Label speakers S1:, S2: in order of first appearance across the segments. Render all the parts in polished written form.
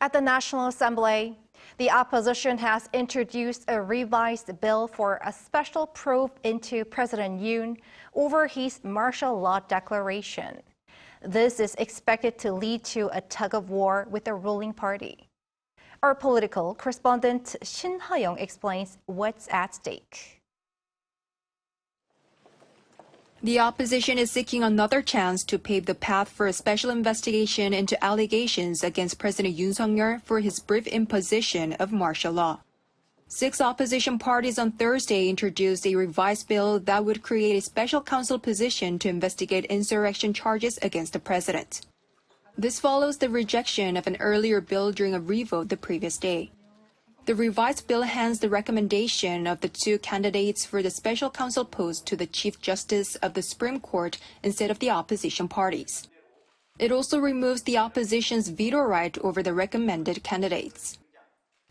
S1: At the National Assembly, the opposition has introduced a revised bill for a special probe into President Yoon over his martial law declaration. This is expected to lead to a tug-of-war with the ruling party. Our political correspondent Shin Ha-young explains what's at stake.
S2: The opposition is seeking another chance to pave the path for a special investigation into allegations against President Yoon Suk Yeol for his brief imposition of martial law. 6 opposition parties on Thursday introduced a revised bill that would create a special counsel position to investigate insurrection charges against the president. This follows the rejection of an earlier bill during a revote the previous day. The revised bill hands the recommendation of the 2 candidates for the special counsel post to the Chief Justice of the Supreme Court instead of the opposition parties. It also removes the opposition's veto right over the recommended candidates.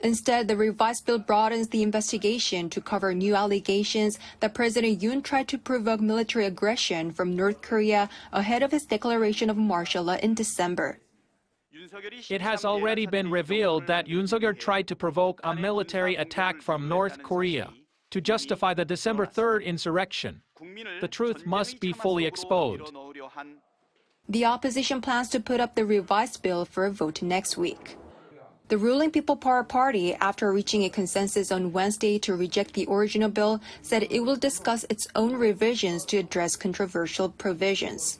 S2: Instead, the revised bill broadens the investigation to cover new allegations that President Yoon tried to provoke military aggression from North Korea ahead of his declaration of martial law in December.
S3: It has already been revealed that Yoon Suk Yeol tried to provoke a military attack from North Korea to justify the December 3rd insurrection. The truth must be fully exposed.
S2: The opposition plans to put up the revised bill for a vote next week. The ruling People Power Party, after reaching a consensus on Wednesday to reject the original bill, said it will discuss its own revisions to address controversial provisions.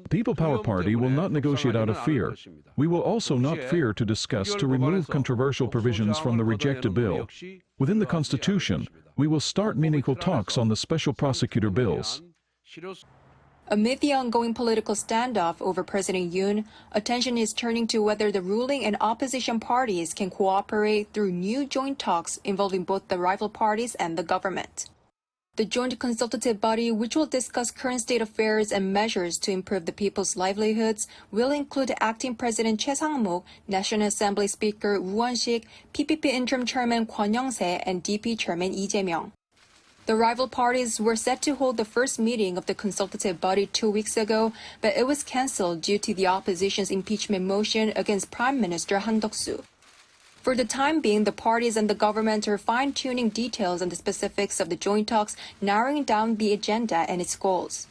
S4: People Power Party will not negotiate out of fear. We will also not fear to discuss to remove controversial provisions from the rejected bill. Within the Constitution, we will start meaningful talks on the special prosecutor bills.
S2: Amid the ongoing political standoff over President Yoon, attention is turning to whether the ruling and opposition parties can cooperate through new joint talks involving both the rival parties and the government. The joint consultative body, which will discuss current state affairs and measures to improve the people's livelihoods, will include acting President Choi Sang-mok, National Assembly Speaker Woo Won-sik, PPP interim chairman Kwon Young-se, and DP chairman Lee Jae-myung. The rival parties were set to hold the first meeting of the consultative body 2 weeks ago, but it was cancelled due to the opposition's impeachment motion against Prime Minister Han Duck-soo. For the time being, the parties and the government are fine-tuning details on the specifics of the joint talks, narrowing down the agenda and its goals.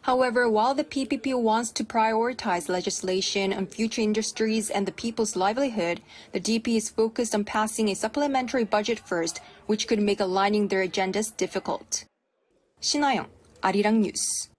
S2: However, while the PPP wants to prioritize legislation on future industries and the people's livelihood, the DP is focused on passing a supplementary budget first, which could make aligning their agendas difficult. Shin Ha-young, Arirang News.